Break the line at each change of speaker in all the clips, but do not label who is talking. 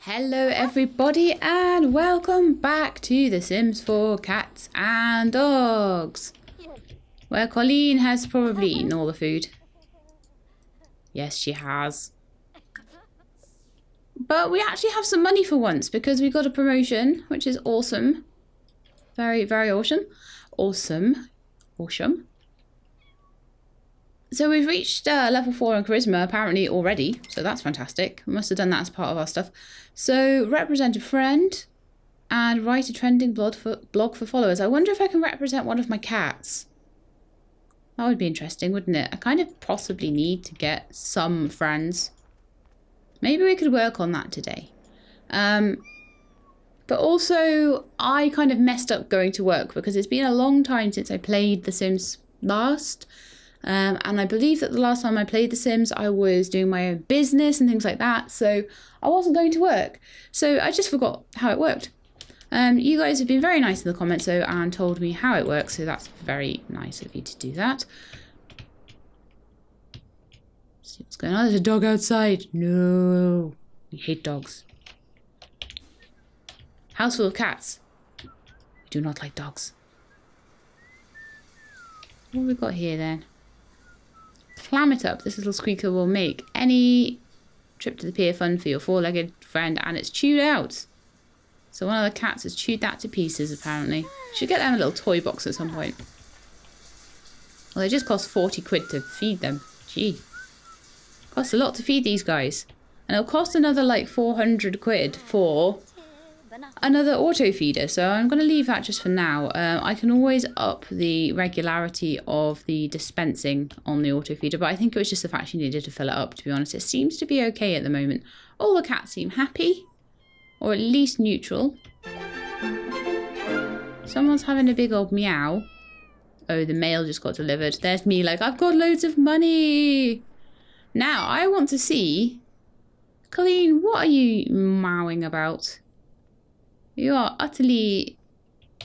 Hello everybody and welcome back to The Sims 4 Cats and Dogs, where Colleen has probably eaten all the food. Yes, she has. But we actually have some money for once because we got a promotion, which is awesome. Very, very awesome. Awesome. So we've reached level 4 in Charisma apparently already, so that's fantastic. We must have done that as part of our stuff. So represent a friend and write a trending blog for followers. I wonder if I can represent one of my cats. That would be interesting, wouldn't it? I kind of possibly need to get some friends. Maybe we could work on that today. But also, I kind of messed up going to work because it's been a long time since I played The Sims last. And I believe that the last time I played The Sims, I was doing my own business and things like that. So I wasn't going to work. So I just forgot how it worked. You guys have been very nice in the comments though and told me how it works. So that's very nice of you to do that. See what's going on. There's a dog outside. No. We hate dogs. House full of cats. We do not like dogs. What have we got here then? Clam it up. This little squeaker will make any trip to the pier fun for your four-legged friend, and it's chewed out. So one of the cats has chewed that to pieces, apparently. Should get them a little toy box at some point. Well, they just cost 40 quid to feed them. Gee. Costs a lot to feed these guys. And it'll cost another like 400 quid for another auto feeder, so I'm going to leave that just for now. I can always up the regularity of the dispensing on the auto feeder, but I think it was just the fact she needed to fill it up, to be honest. It seems to be okay at the moment. All the cats seem happy, or at least neutral. Someone's having a big old meow. Oh, the mail just got delivered. There's me like, I've got loads of money. Now, I want to see... Colleen, what are you mowing about? You are utterly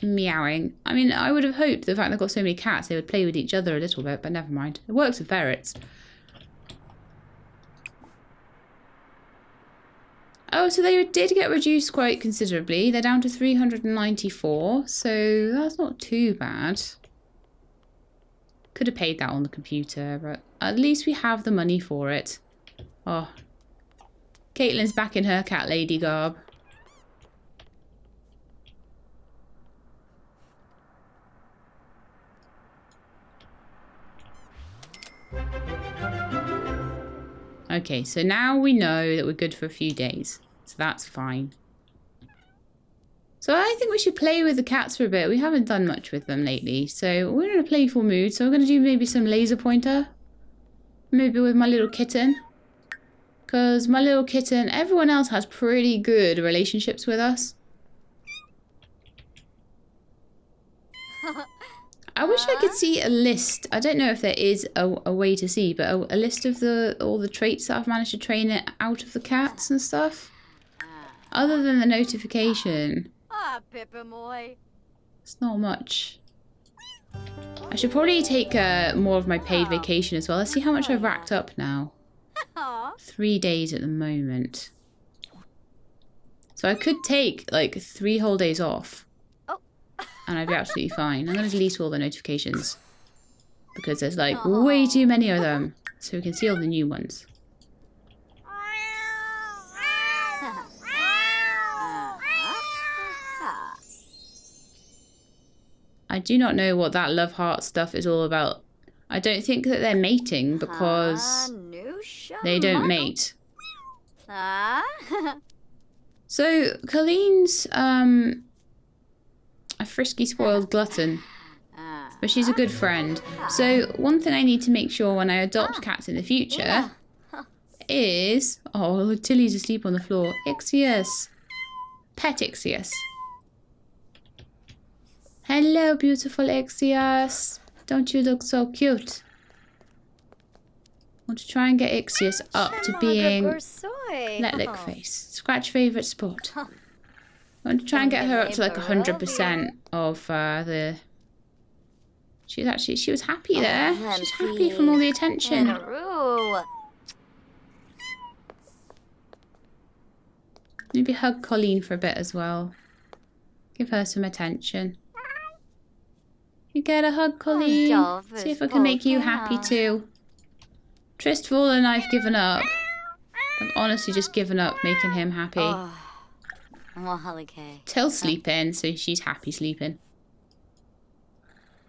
meowing. I mean, I would have hoped the fact they've got so many cats, they would play with each other a little bit, but never mind. It works with ferrets. Oh, so they did get reduced quite considerably. They're down to 394, so that's not too bad. Could have paid that on the computer, but at least we have the money for it. Oh. Katlyn's back in her cat lady garb. Okay, so now we know that we're good for a few days. So that's fine. So I think we should play with the cats for a bit. We haven't done much with them lately. So we're in a playful mood. So we're going to do maybe some laser pointer. Maybe with my little kitten. Because my little kitten, everyone else has pretty good relationships with us. I wish I could see a list. I don't know if there is a way to see, but a list of all the traits that I've managed to train it out of the cats and stuff. Other than the notification. It's not much. I should probably take more of my paid vacation as well. Let's see how much I've racked up now. 3 days at the moment. So I could take like 3 whole days off. And I'd be absolutely fine. I'm going to delete all the notifications. Because there's like way too many of them. So we can see all the new ones. I do not know what that love heart stuff is all about. I don't think that they're mating because they don't mate. So Colleen's a frisky, spoiled glutton. But she's a good friend. So one thing I need to make sure when I adopt cats in the future is... Oh, Tilly's asleep on the floor. Ixius. Pet Ixius. Hello, beautiful Ixius. Don't you look so cute? I want to try and get Ixius up to being... Let lick face. Scratch favourite sport. I want to try and get her up to like 100% of the... She was happy there. She's happy from all the attention. Maybe hug Colleen for a bit as well. Give her some attention. You get a hug, Colleen. See if I can make you happy too. Tristful and I've given up. I've honestly just given up making him happy. Till's sleeping, so she's happy sleeping.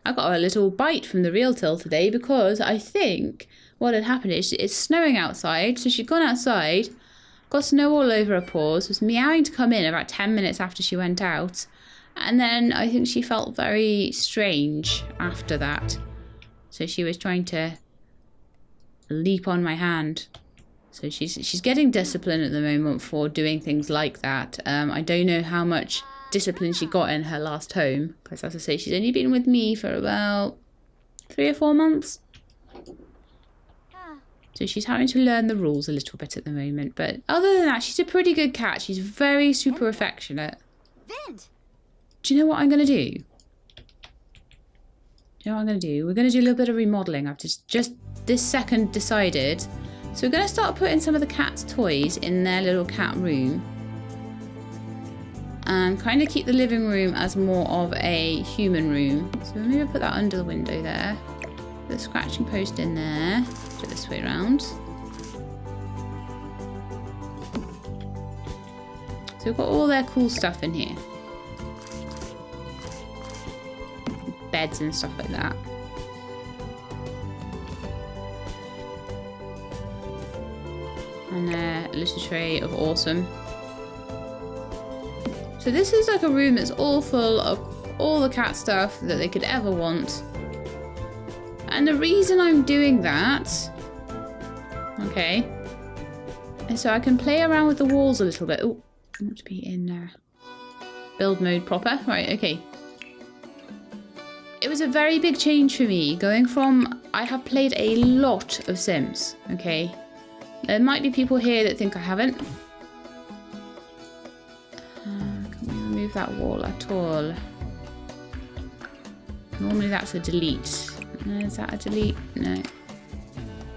I got a little bite from the real Till today because I think what had happened is it's snowing outside. So she'd gone outside, got snow all over her paws, was meowing to come in about 10 minutes after she went out. And then I think she felt very strange after that. So she was trying to leap on my hand. So she's getting discipline at the moment for doing things like that. I don't know how much discipline she got in her last home, because as I say, she's only been with me for about 3 or 4 months. So she's having to learn the rules a little bit at the moment. But other than that, she's a pretty good cat. She's very super affectionate. Do you know what I'm going to do? Do you know what I'm going to do? We're going to do a little bit of remodeling. I've just this second decided. So we're going to start putting some of the cat's toys in their little cat room. And kind of keep the living room as more of a human room. So maybe put that under the window there. Put the scratching post in there. Do it this way around. So we've got all their cool stuff in here. Beds and stuff like that. And a little tray of awesome. So this is like a room that's all full of all the cat stuff that they could ever want. And the reason I'm doing that, okay, is so I can play around with the walls a little bit. Oh, I want to be in build mode proper. Right, okay. It was a very big change for me going from, I have played a lot of Sims, okay? There might be people here that think I haven't. Can we remove that wall at all? Normally that's a delete. Is that a delete? No.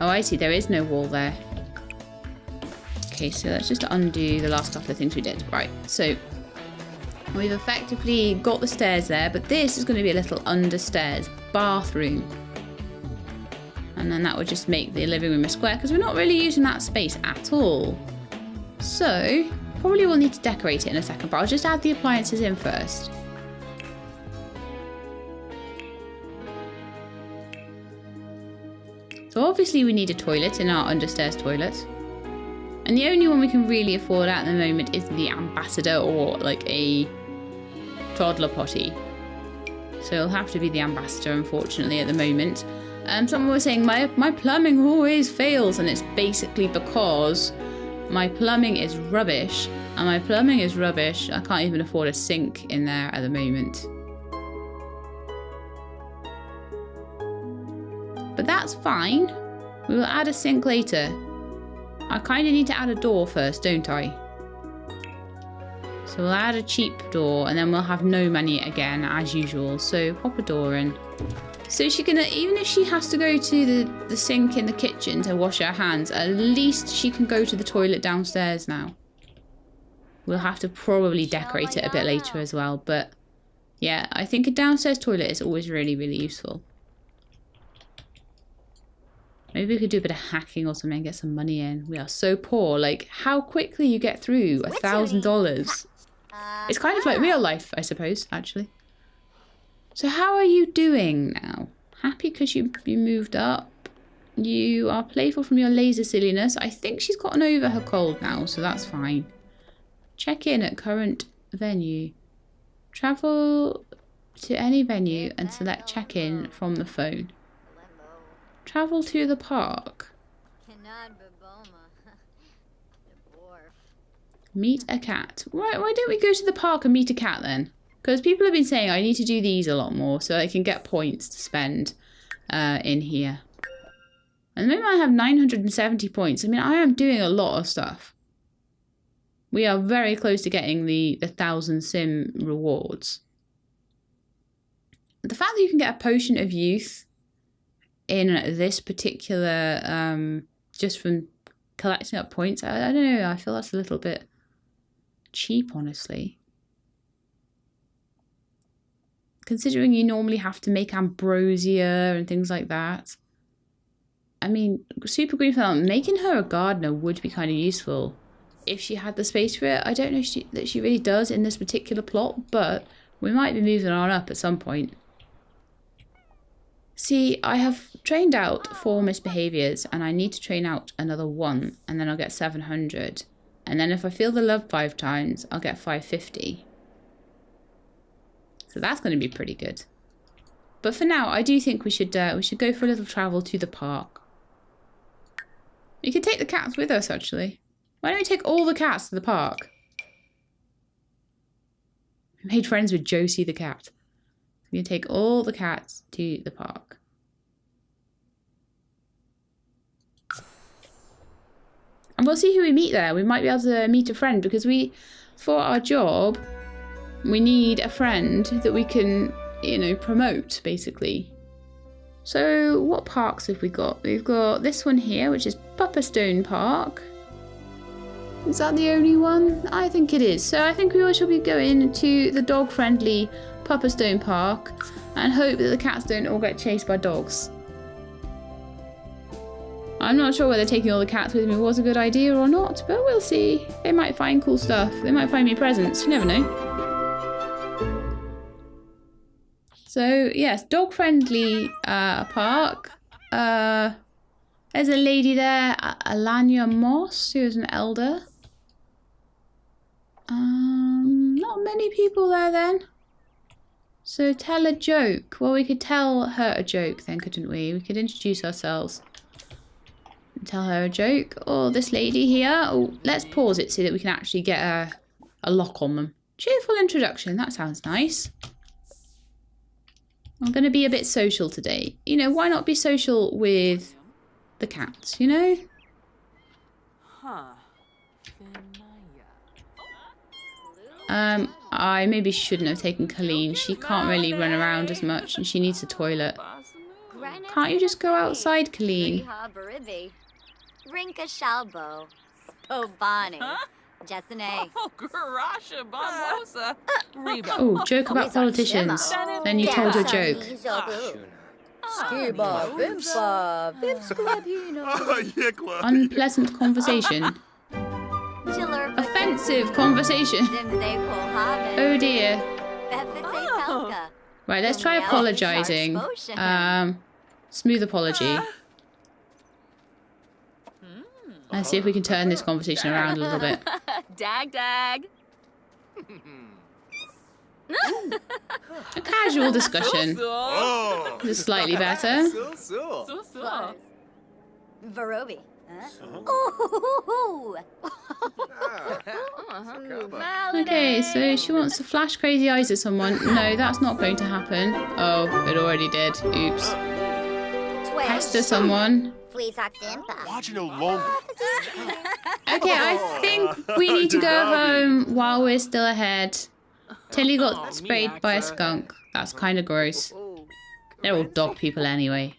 Oh, I see. There is no wall there. Okay, so let's just undo the last couple of things we did. Right, so we've effectively got the stairs there, but this is going to be a little understairs bathroom. And then that would just make the living room a square because we're not really using that space at all. So probably we'll need to decorate it in a second, but I'll just add the appliances in first. So obviously we need a toilet in our understairs toilet. And the only one we can really afford at the moment is the ambassador or like a toddler potty. So it'll have to be the ambassador, unfortunately, at the moment. Someone was saying my plumbing always fails, and it's basically because my plumbing is rubbish. And my plumbing is rubbish. I can't even afford a sink in there at the moment. But that's fine. We will add a sink later. I kind of need to add a door first, don't I? So we'll add a cheap door and then we'll have no money again as usual. So pop a door in. So she can, even if she has to go to the sink in the kitchen to wash her hands, at least she can go to the toilet downstairs now. We'll have to probably decorate it a bit later as well. But yeah, I think a downstairs toilet is always really, really useful. Maybe we could do a bit of hacking or something and get some money in. We are so poor. Like, how quickly you get through $1,000. It's kind of like real life, I suppose, actually. So how are you doing now? Happy because you moved up. You are playful from your laser silliness. I think she's gotten over her cold now, so that's fine. Check in at current venue. Travel to any venue and select check-in from the phone. Travel to the park. Meet a cat. Why don't we go to the park and meet a cat then? Because people have been saying I need to do these a lot more so I can get points to spend in here. And maybe I have 970 points. I mean, I am doing a lot of stuff. We are very close to getting the 1,000 sim rewards. The fact that you can get a potion of youth in this particular, just from collecting up points, I don't know, I feel that's a little bit cheap, honestly. Considering you normally have to make ambrosia and things like that. I mean, Super Green Thumb, making her a gardener would be kind of useful if she had the space for it. I don't know that she really does in this particular plot, but we might be moving on up at some point. See, I have trained out 4 misbehaviors and I need to train out another 1 and then I'll get 700. And then if I feel the love 5 times, I'll get 550. So that's going to be pretty good. But for now, I do think we should go for a little travel to the park. We could take the cats with us, actually. Why don't we take all the cats to the park? I made friends with Josie the cat. We're going to take all the cats to the park. And we'll see who we meet there. We might be able to meet a friend because for our job, we need a friend that we can, you know, promote, basically. So what parks have we got? We've got this one here, which is Puppastone Park. Is that the only one? I think it is. So I think we all should be going to the dog-friendly Puppastone Park and hope that the cats don't all get chased by dogs. I'm not sure whether taking all the cats with me was a good idea or not, but we'll see. They might find cool stuff. They might find me presents. You never know. So, yes, dog-friendly park. There's a lady there, Alanya Moss, who is an elder. Not many people there then. So tell a joke. Well, we could tell her a joke then, couldn't we? We could introduce ourselves and tell her a joke. Oh, this lady here. Oh, let's pause it so that we can actually get a lock on them. Cheerful introduction. That sounds nice. I'm going to be a bit social today. You know, why not be social with the cats, you know? I maybe shouldn't have taken Katlyn. She can't really run around as much and she needs a toilet. Can't you just go outside, Katlyn? Oh, joke about politicians. Then you told your joke. Unpleasant conversation. Offensive conversation. Oh dear. Right, let's try apologizing. Smooth apology. Let's see if we can turn this conversation around a little bit.
Dag.
A casual discussion. This is slightly better.
Varobi.
Okay, so she wants to flash crazy eyes at someone. No, that's not going to happen. Oh, it already did. Oops. Pester someone.
Watching no longer.
Okay, I think we need to go home while we're still ahead. Tilly got sprayed by a skunk. That's kind of gross. They're all dog people anyway.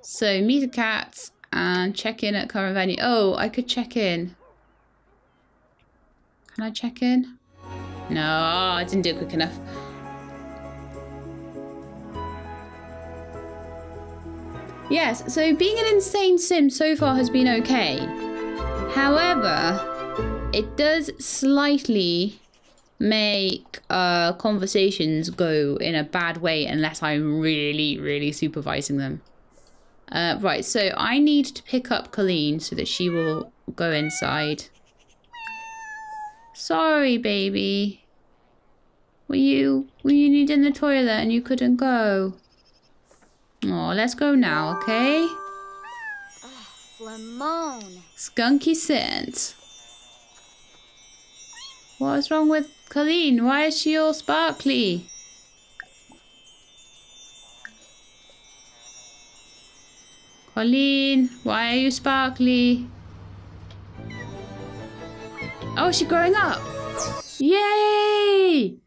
So, meet the cats and check in at current venue. Oh, I could check in. Can I check in? No, I didn't do it quick enough. Yes, so being an insane sim so far has been okay. However, it does slightly make conversations go in a bad way unless I'm really supervising them. Right, so I need to pick up Katlyn so that she will go inside. Sorry, baby. Were you needing the toilet and you couldn't go? Oh, let's go now, okay?
Flamone.
Skunky scent. What's wrong with Katlyn? Why is she all sparkly? Katlyn, why are you sparkly? Oh, she's growing up. Yay!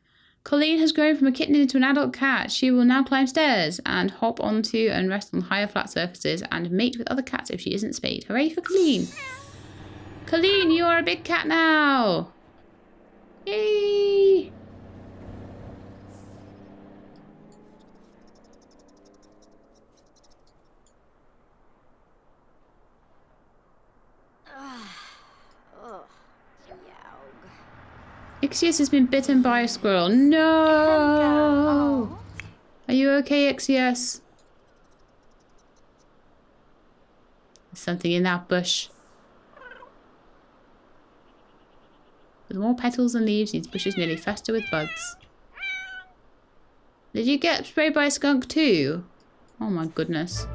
Katlyn has grown from a kitten into an adult cat. She will now climb stairs and hop onto and rest on higher flat surfaces and mate with other cats if she isn't spayed. Hooray for Katlyn. Katlyn, you are a big cat now. Yay! Ixius has been bitten by a squirrel. No! Are you okay, Ixius? There's something in that bush. With more petals and leaves, these bushes nearly fester with buds. Did you get sprayed by a skunk too? Oh my goodness.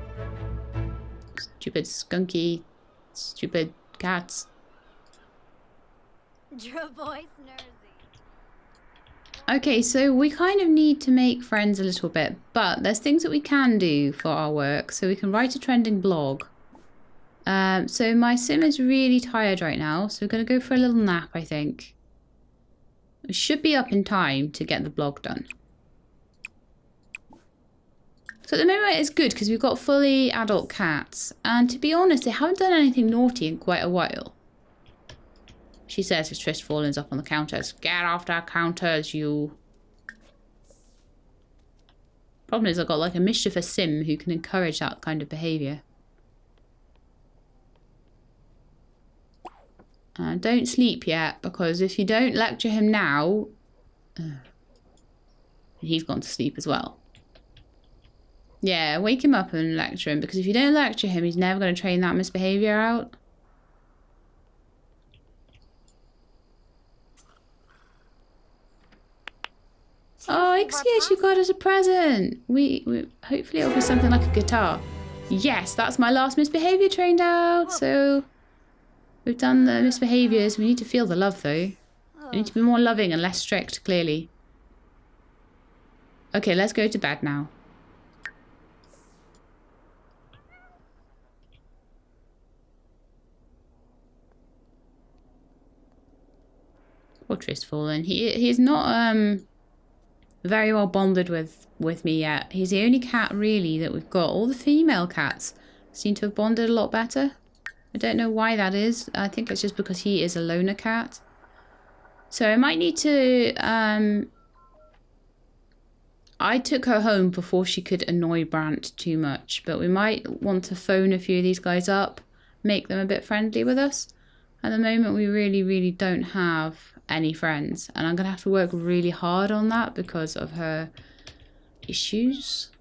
Stupid skunky, stupid cats. Okay, so we kind of need to make friends a little bit, but there's things that we can do for our work. So we can write a trending blog. So my sim is really tired right now, so we're going to go for a little nap, I think. We should be up in time to get the blog done. So at the moment it's good because we've got fully adult cats, and to be honest, they haven't done anything naughty in quite a while. She says as Trish Fallen's up on the counters. Get off the counters, you. Problem is I've got like a mischievous sim who can encourage that kind of behaviour. Don't sleep yet, because if you don't lecture him now, he's gone to sleep as well. Yeah, wake him up and lecture him, because if you don't lecture him, he's never going to train that misbehaviour out. Oh, Ixius, you got us a present. We hopefully it'll be something like a guitar. Yes, that's my last misbehaviour trained out. So we've done the misbehaviours. We need to feel the love though. We need to be more loving and less strict, clearly. Okay, let's go to bed now. Poor Tristfallen. He's not very well bonded with me yet. He's the only cat really that we've got. All the female cats seem to have bonded a lot better. I don't know why that is. I think it's just because he is a loner cat. So I might need to I took her home before she could annoy Brant too much, but we might want to phone a few of these guys up, make them a bit friendly with us. At the moment we really don't have any friends, and I'm gonna have to work really hard on that because of her issues.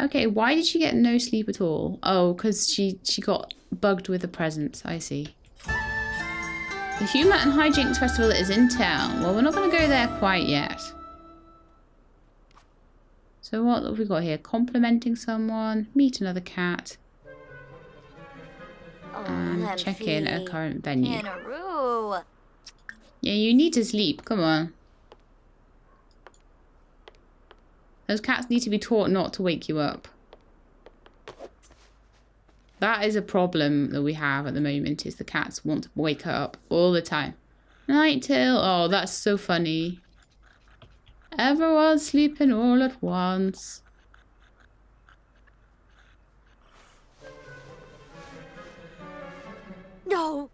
Okay, why did she get no sleep at all? Oh, because she got bugged with a present. I see. The Humour and Hijinks Festival is in town. Well, we're not going to go there quite yet. So what have we got here? Complimenting someone, meet another cat, and check in at current venue. Yeah, you need to sleep. Come on. Those cats need to be taught not to wake you up. That is a problem that we have at the moment, is the cats want to wake her up all the time. Night till. Oh, that's so funny. Everyone's sleeping all at once.
No.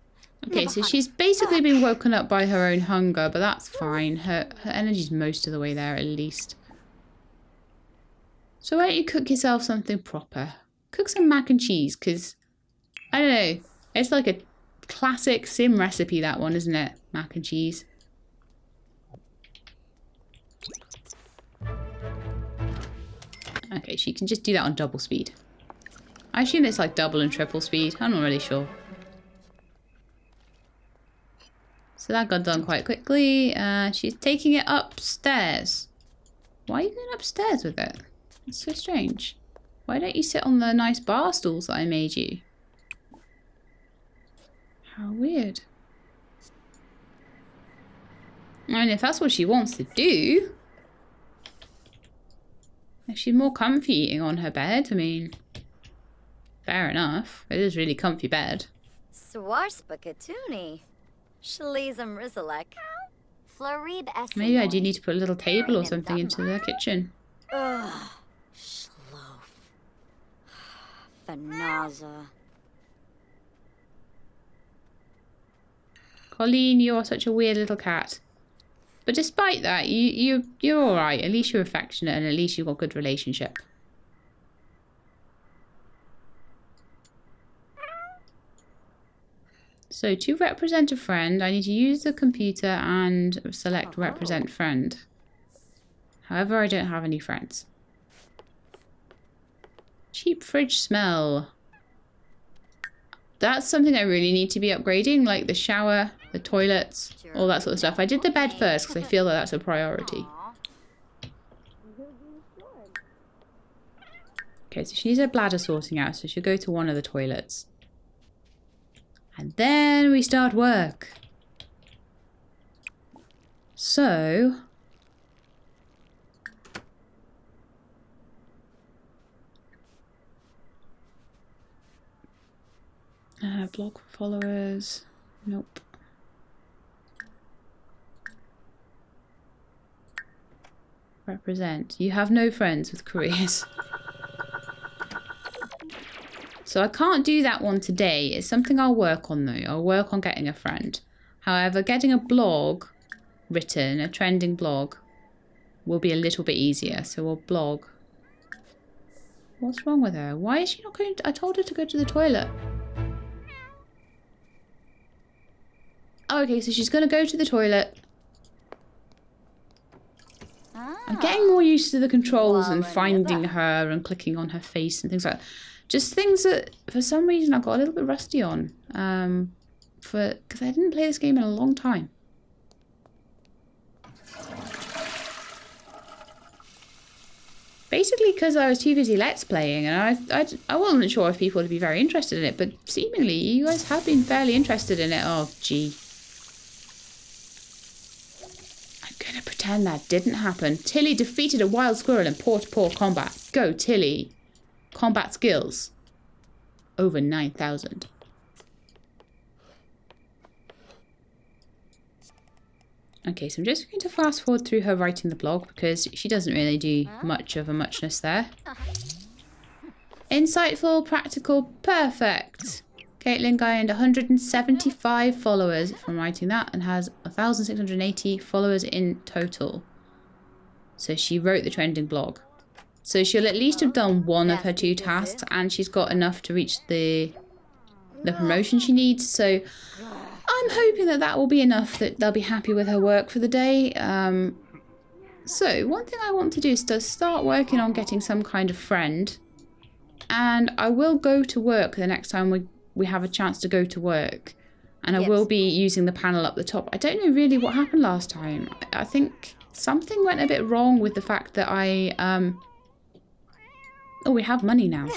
Okay, so she's basically been woken up by her own hunger, but that's fine. Her energy's most of the way there, at least. So why don't you cook yourself something proper? Cook some mac and cheese, because, I don't know, it's like a classic sim recipe, that one, isn't it? Mac and cheese. Okay, she can just do that on double speed. I assume it's like double and triple speed. I'm not really sure. So that got done quite quickly. She's taking it upstairs. Why are you going upstairs with it? It's so strange. Why don't you sit on the nice bar stools that I made you? How weird. I mean, if that's what she wants to do. If she's more comfy eating on her bed, I mean, fair enough. It is really comfy bed.
Swarspakatuni. Shalizam Rizalek.
Maybe I do need to put a little table or something into the kitchen.
Ugh. Shlof. Fanaza.
Colleen, you're such a weird little cat. But despite that, you're alright. At least you're affectionate and at least you've got a good relationship. So to represent a friend, I need to use the computer and select represent friend. However, I don't have any friends. Cheap fridge smell. That's something I really need to be upgrading, like the shower, the toilets, all that sort of stuff. I did the bed first because I feel that that's a priority. Okay, so she needs her bladder sorting out, so she'll go to one of the toilets. And then we start work. So... blog followers. Nope. Represent. You have no friends with careers. So I can't do that one today. It's something I'll work on though. I'll work on getting a friend. However, getting a blog written, a trending blog, will be a little bit easier. So we'll blog. What's wrong with her? Why is she not going to... I told her to go to the toilet. Oh, okay, so she's going to go to the toilet. I'm getting more used to the controls and finding her and clicking on her face and things like that. Just things that, for some reason, I got a little bit rusty on. Because I didn't play this game in a long time. Basically because I was too busy Let's Playing, and I wasn't sure if people would be very interested in it, but seemingly you guys have been fairly interested in it. Oh, gee. I'm gonna pretend that didn't happen. Tilly defeated a wild squirrel in paw-to-paw combat. Go, Tilly. Combat skills. Over 9,000. Okay, so I'm just going to fast forward through her writing the blog because she doesn't really do much of a muchness there. Insightful, practical, perfect. Katlyn gained 175 followers from writing that and has 1,680 followers in total. So she wrote the trending blog. So she'll at least have done one of her 2 tasks and she's got enough to reach the promotion she needs. So I'm hoping that that will be enough that they'll be happy with her work for the day. So one thing I want to do is to start working on getting some kind of friend. And I will go to work the next time we have a chance to go to work. And I will be using the panel up the top. I don't know really what happened last time. I think something went a bit wrong with the fact that I... Oh, we have money now.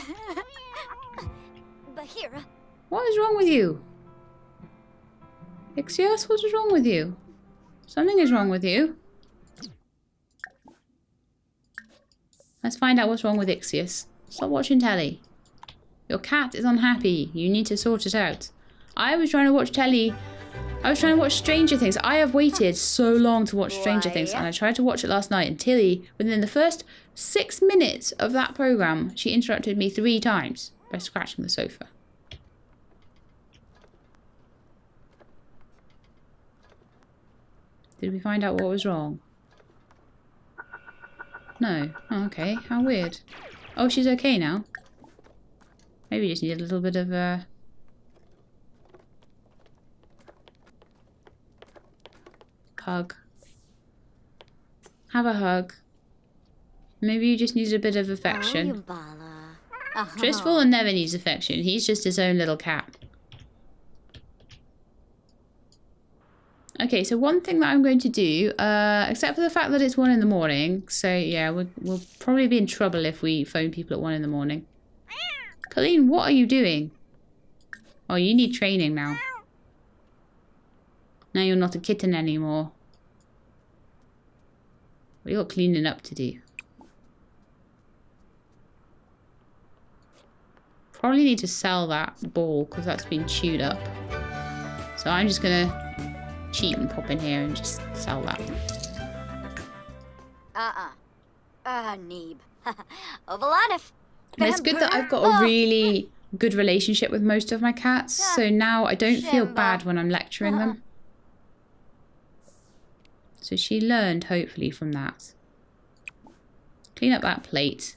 What is wrong with you? Ixios, what is wrong with you? Something is wrong with you. Let's find out what's wrong with Ixios. Stop watching telly. Your cat is unhappy. You need to sort it out. I was trying to watch telly. I was trying to watch Stranger Things. I have waited so long to watch Stranger Things, and I tried to watch it last night, and Tilly, within the first 6 minutes of that program, she interrupted me 3 times by scratching the sofa. Did we find out what was wrong? No. Oh, okay. How weird. Oh, she's okay now. Maybe you just need a little bit of a... hug. Have a hug. Maybe you just need a bit of affection. Tristful never needs affection. He's just his own little cat. Okay, so one thing that I'm going to do, except for the fact that it's 1 in the morning, so yeah, we'll probably be in trouble if we phone people at 1 in the morning. Colleen, what are you doing? Oh, you need training now. Now you're not a kitten anymore. We got cleaning up to do. Probably need to sell that ball because that's been chewed up. So I'm just gonna cheat and pop in here and just sell that.
Neeb. Overlanif.
And it's good that I've got a really good relationship with most of my cats, so now I don't feel bad when I'm lecturing them. So she learned, hopefully, from that. Clean up that plate.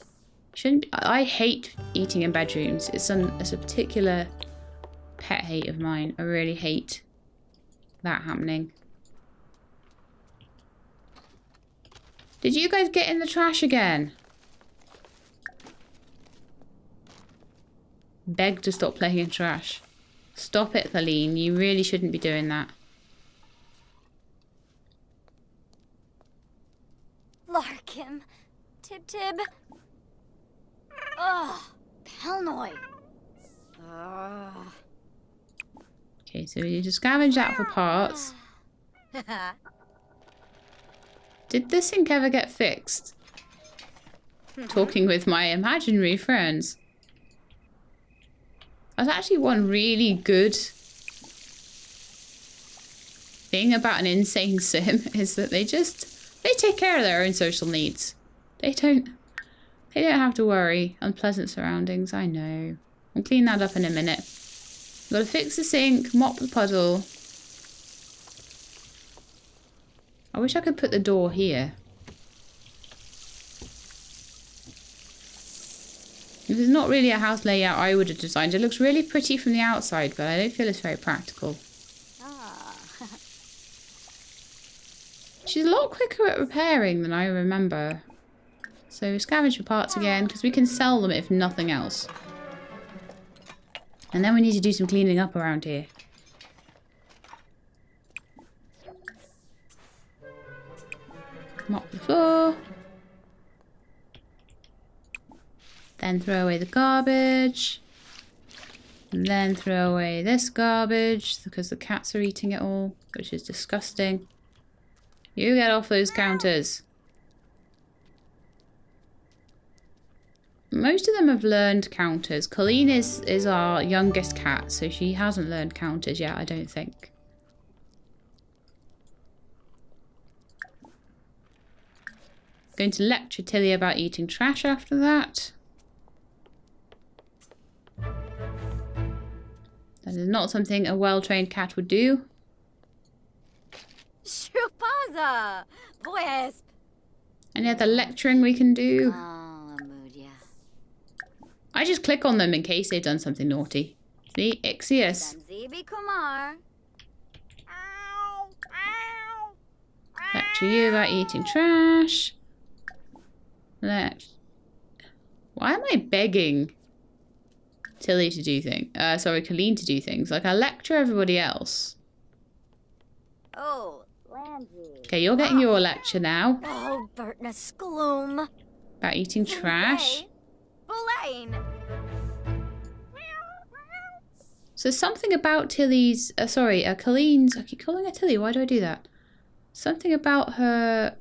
Shouldn't. I hate eating in bedrooms. It's a particular pet hate of mine. I really hate that happening. Did you guys get in the trash again? Beg to stop playing in trash. Stop it, Katlyn. You really shouldn't be doing that.
Larkin. Tib. Ugh. Pelnoy.
Okay, so we need to scavenge that for parts. Did this sink ever get fixed? Talking with my imaginary friends. That's actually one really good thing about an insane sim is that they take care of their own social needs. They don't have to worry. Unpleasant surroundings, I know. I'll clean that up in a minute. Gotta fix the sink, mop the puddle. I wish I could put the door here. This is not really a house layout I would have designed. It looks really pretty from the outside, but I don't feel it's very practical. She's a lot quicker at repairing than I remember. So scavenge for parts again, because we can sell them if nothing else. And then we need to do some cleaning up around here. Mop the floor. Then throw away the garbage. And then throw away this garbage because the cats are eating it all, which is disgusting. You get off those counters. Most of them have learned counters. Katlyn is our youngest cat, so she hasn't learned counters yet, I don't think. Going to lecture Tilly about eating trash after that. That is not something a well-trained cat would do.
Chupaza! Pues.
Any other lecturing we can do? I just click on them in case they've done something naughty. See? Ixius. Lecture you about eating trash. Why am I begging Tilly to do things? Sorry, Katlyn to do things. Like, I lecture everybody else. Okay, you're getting your lecture now.
Oh, Bertness Gloom.
About eating trash. So something about Tilly's... Katlyn's... I keep calling her Tilly. Why do I do that? Something about her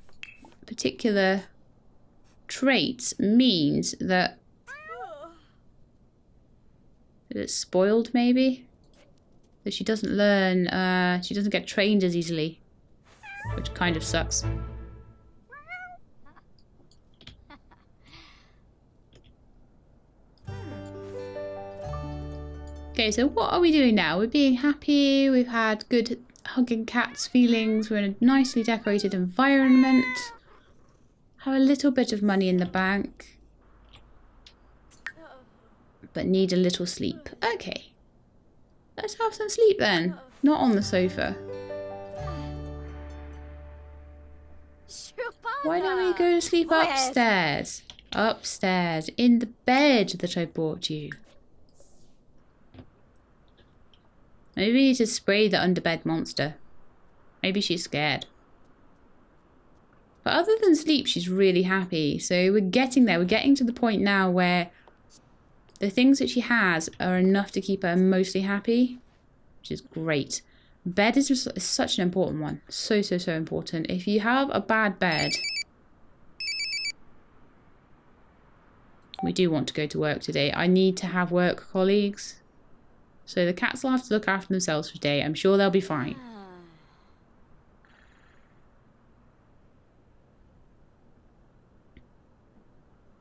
particular traits means that... it's spoiled, maybe? That she doesn't learn... she doesn't get trained as easily. Which kind of sucks. Okay, so what are we doing now? We're being happy, we've had good hugging cats feelings, we're in a nicely decorated environment. Have a little bit of money in the bank. But need a little sleep. Okay. Let's have some sleep then. Not on the sofa. Why don't we go to sleep upstairs? Upstairs, in the bed that I bought you. Maybe we need to spray the underbed monster. Maybe she's scared. But other than sleep, she's really happy. So we're getting there. We're getting to the point now where the things that she has are enough to keep her mostly happy, which is great. Bed is just such an important one. So, so, so important. If you have a bad bed... We do want to go to work today. I need to have work colleagues. So the cats will have to look after themselves for today. I'm sure they'll be fine.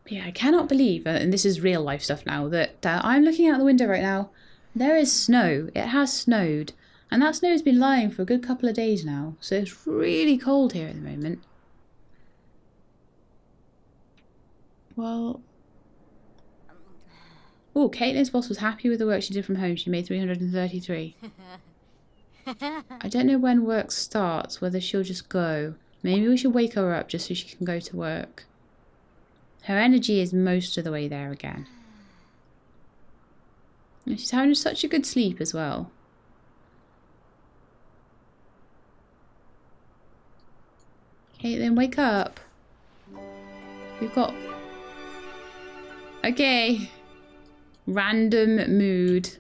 Yeah, I cannot believe, and this is real life stuff now, that I'm looking out the window right now. There is snow. It has snowed. And that snow has been lying for a good couple of days now. So it's really cold here at the moment. Well... Oh, Katlyn's boss was happy with the work she did from home. She made 333. I don't know when work starts, whether she'll just go. Maybe we should wake her up just so she can go to work. Her energy is most of the way there again. And she's having such a good sleep as well. Katlyn, wake up. We've got... Okay. Random mood.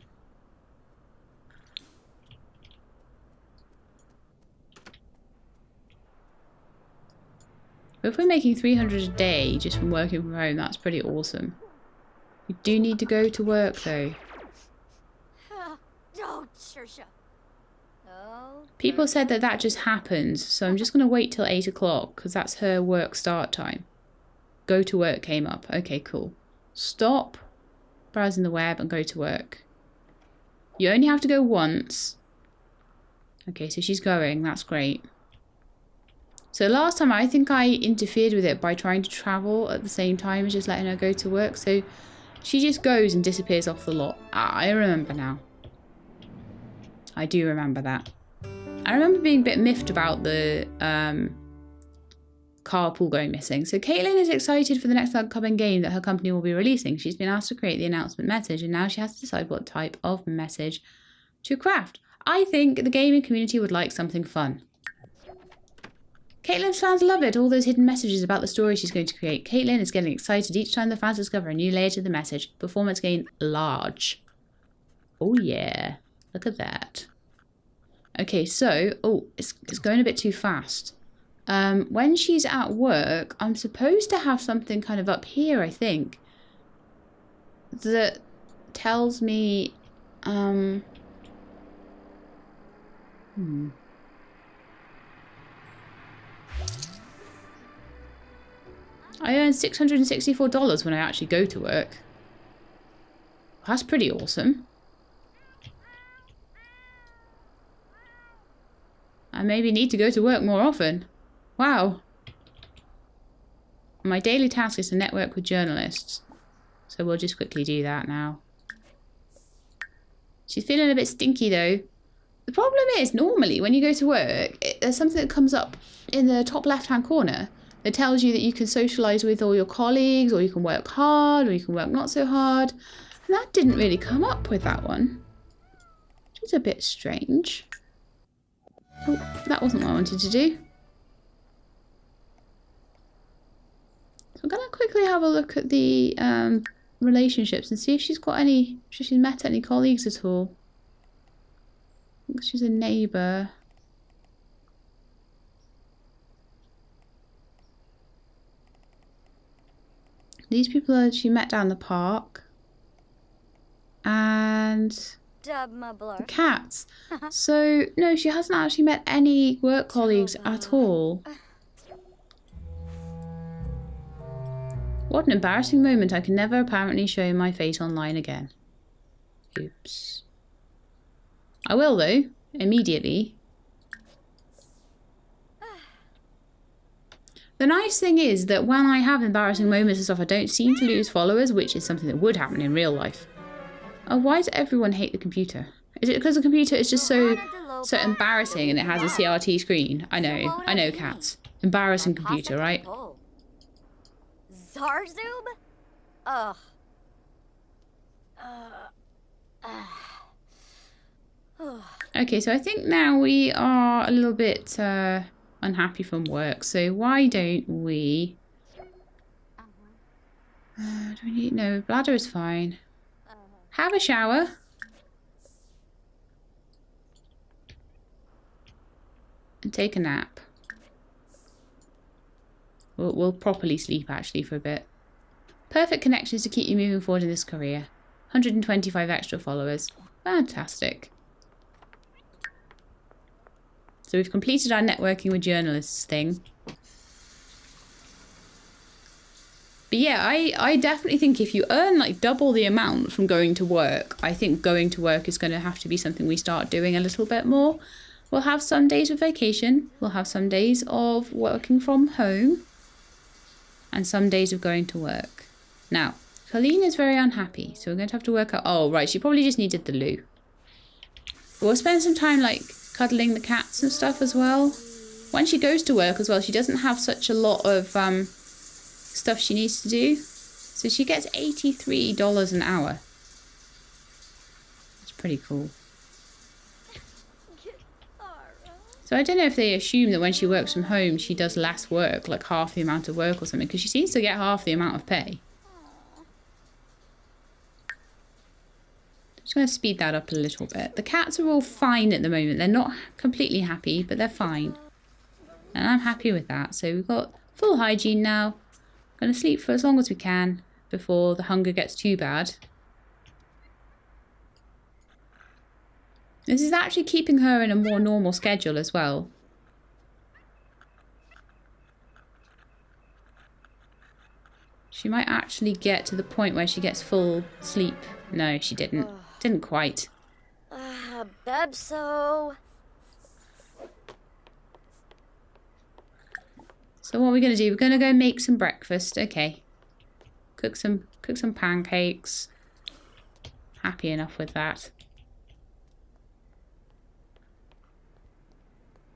But if we're making 300 a day just from working from home, that's pretty awesome. We do need to go to work though. People said that that just happens, so I'm just going to wait till 8 o'clock because that's her work start time. Go to work came up. Okay, cool. Stop browsing the web and go to work. You only have to go once. Okay, so she's going. That's great. So last time I think I interfered with it by trying to travel at the same time as just letting her go to work. So she just goes and disappears off the lot. Ah, I remember now. I do remember that. I remember being a bit miffed about the carpool going missing. So Katlyn is excited for the next upcoming game that her company will be releasing. She's been asked to create the announcement message and now she has to decide what type of message to craft. I think the gaming community would like something fun. Katlyn's fans love it, all those hidden messages about the story she's going to create. Katlyn is getting excited each time the fans discover a new layer to the message. Performance gain large. Oh yeah, look at that. Okay, so, oh, it's going a bit too fast. When she's at work, I'm supposed to have something kind of up here, I think, that tells me, I earn $664 when I actually go to work. That's pretty awesome. I maybe need to go to work more often. Wow. My daily task is to network with journalists. So we'll just quickly do that now. She's feeling a bit stinky though. The problem is, normally when you go to work, there's something that comes up in the top left-hand corner that tells you that you can socialise with all your colleagues, or you can work hard, or you can work not so hard. And that didn't really come up with that one. Which is a bit strange. Oh, that wasn't what I wanted to do. So I'm going to quickly have a look at the relationships and see if she's got any, if she's met any colleagues at all. I think she's a neighbour. These people are she met down the park. And the cats. So, no, she hasn't actually met any work colleagues at all. What an embarrassing moment. I can never apparently show my face online again. Oops. I will, though, immediately. The nice thing is that when I have embarrassing moments and stuff, I don't seem to lose followers, which is something that would happen in real life. Oh, why does everyone hate the computer? Is it because the computer is just so embarrassing and it has a CRT screen? I know, cats. Embarrassing computer, right?
Zarzub? Ugh.
Okay, so I think now we are a little bit unhappy from work. So why don't we... do we need... No, bladder is fine. Have a shower. And take a nap. We'll properly sleep actually for a bit. Perfect connections to keep you moving forward in this career. 125 extra followers. Fantastic. So we've completed our networking with journalists thing. But yeah, I definitely think if you earn like double the amount from going to work, I think going to work is going to have to be something we start doing a little bit more. We'll have some days of vacation. We'll have some days of working from home. And some days of going to work. Now, Colleen is very unhappy, so we're going to have to work out... Oh, right, she probably just needed the loo. We'll spend some time, like, cuddling the cats and stuff as well. When she goes to work as well, she doesn't have such a lot of stuff she needs to do. So she gets $83 an hour. That's pretty cool. So I don't know if they assume that when she works from home, she does less work, like half the amount of work or something, because she seems to get half the amount of pay. Just going to speed that up a little bit. The cats are all fine at the moment. They're not completely happy, but they're fine. And I'm happy with that. So we've got full hygiene now. Going to sleep for as long as we can before the hunger gets too bad. This is actually keeping her in a more normal schedule as well. She might actually get to the point where she gets full sleep. No, she didn't. Didn't quite.
Bebso.
So what are we going to do? We're going to go make some breakfast. Okay. Cook some pancakes. Happy enough with that.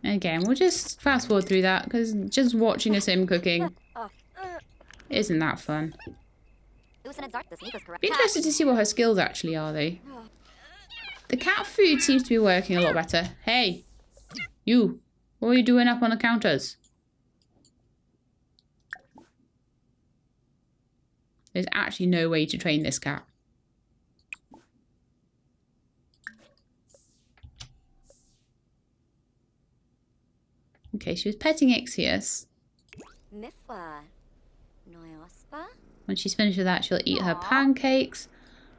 Again, we'll just fast forward through that because just watching a sim cooking isn't that fun. Be interested to see what her skills actually are though. The cat food seems to be working a lot better. Hey, you, what are you doing up on the counters? There's actually no way to train this cat. Okay, she was petting Ixius. When she's finished with that, she'll eat her pancakes.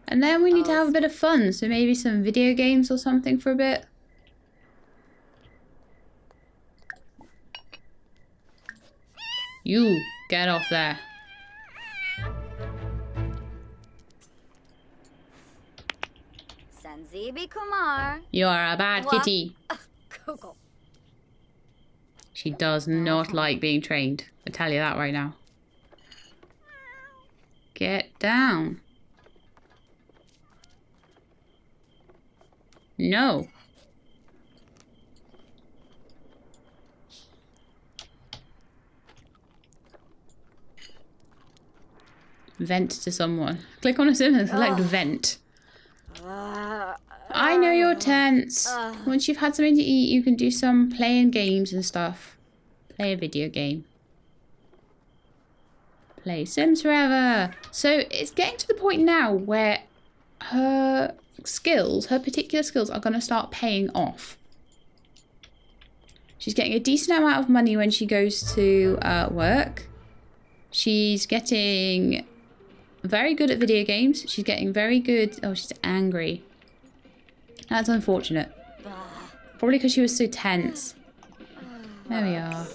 And then we need to have a bit of fun. So maybe some video games or something for a bit. You, get off there. You're a bad kitty. She does not like being trained. I tell you that right now. Get down. No. Vent to someone. Click on a sim and select vent. I know you're tense. Once you've had something to eat, you can do some playing games and stuff. Play a video game. Play Sims forever. So it's getting to the point now where her skills, her particular skills, are going to start paying off. She's getting a decent amount of money when she goes to work. She's getting very good at video games. She's getting very good... Oh, she's angry. That's unfortunate. Probably because she was so tense. There we are.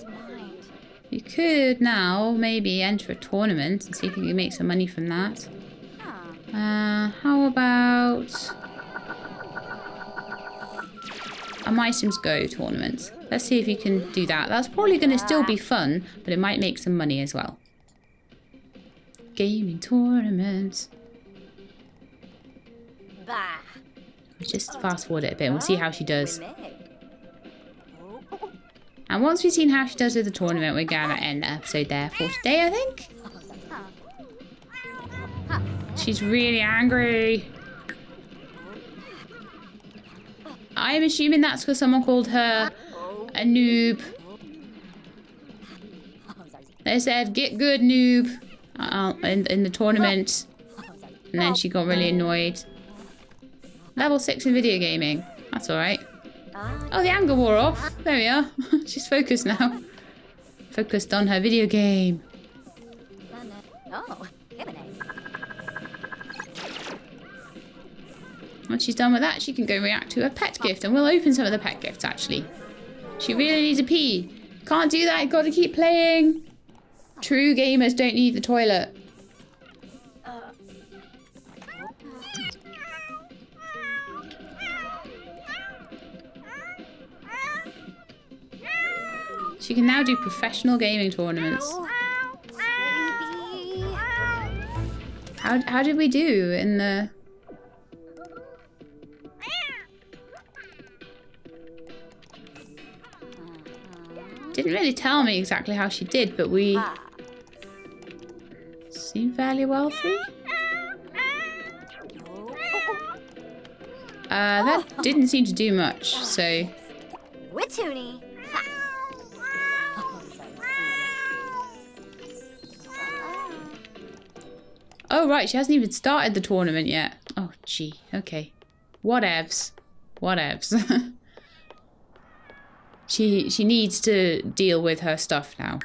You could now maybe enter a tournament and see if you can make some money from that. How about a My Sims Go tournament? Let's see if you can do that. That's probably going to still be fun, but it might make some money as well. Gaming tournament. Let's just fast forward it a bit and we'll see how she does. And once we've seen how she does with the tournament, we're going to end the episode there for today, I think. She's really angry. I'm assuming that's because someone called her a noob. They said, get good, noob, in the tournament. And then she got really annoyed. Level 6 in video gaming. That's alright. Oh, the anger wore off. There we are. She's focused now. Focused on her video game. Once she's done with that, she can go react to her pet gift. And we'll open some of the pet gifts, actually. She really needs a pee. Can't do that. You've got to keep playing. True gamers don't need the toilet. She can now do professional gaming tournaments. How did we do in the... Didn't really tell me exactly how she did, but we seem fairly wealthy. That didn't seem to do much, so...
Witoonie.
Oh, right, she hasn't even started the tournament yet. Oh, gee, okay. Whatevs. Whatevs. She needs to deal with her stuff now.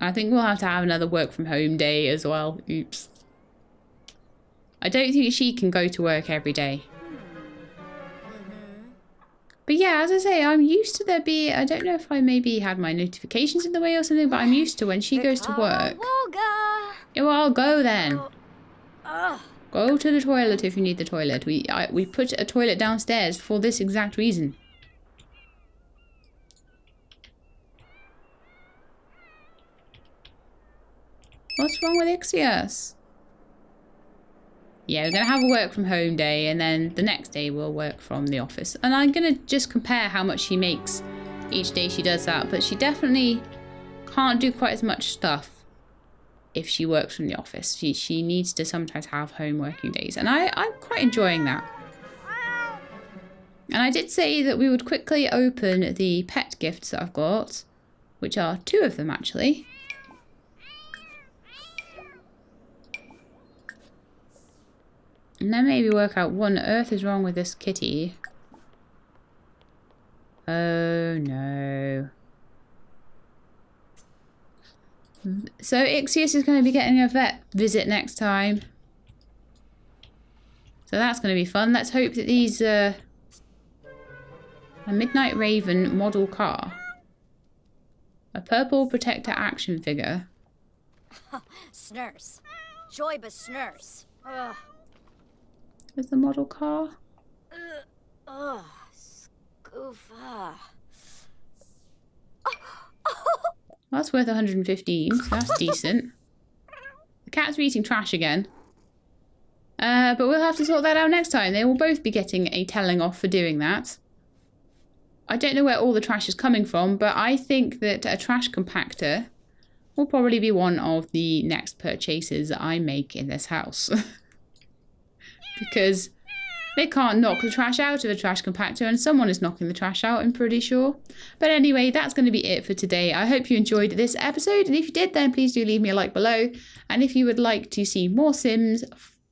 I think we'll have to have another work from home day as well. Oops. I don't think she can go to work every day. But yeah, as I say, I'm used to there be... I don't know if I maybe had my notifications in the way or something, but I'm used to when she goes to work. Yeah, well, I'll go then. Go to the toilet if you need the toilet. We put a toilet downstairs for this exact reason. What's wrong with Ixius? Yeah, we're going to have a work from home day, and then the next day we'll work from the office. And I'm going to just compare how much she makes each day she does that. But she definitely can't do quite as much stuff if she works from the office. She needs to sometimes have home working days. And I'm quite enjoying that. And I did say that we would quickly open the pet gifts that I've got, which are 2 of them actually. And then maybe work out what on earth is wrong with this kitty. Oh no. So Ixius is going to be getting a vet visit next time. So that's going to be fun. Let's hope that these... a Midnight Raven model car. A purple protector action figure.
Snurse. Joyba snurse. Ugh.
Is the model car?
Scoofa.
Well, that's worth 115, so that's decent. The cats are eating trash again. But we'll have to sort that out next time. They will both be getting a telling off for doing that. I don't know where all the trash is coming from, but I think that a trash compactor will probably be one of the next purchases that I make in this house. Because they can't knock the trash out of a trash compactor, and someone is knocking the trash out, I'm pretty sure. But anyway, that's going to be it for today. I hope you enjoyed this episode, and if you did, then please do leave me a like below. And if you would like to see more Sims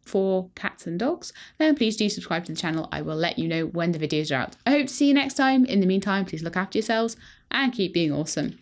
for cats and dogs, then please do subscribe to the channel. I will let you know when the videos are out. I hope to see you next time. In the meantime, please look after yourselves and keep being awesome.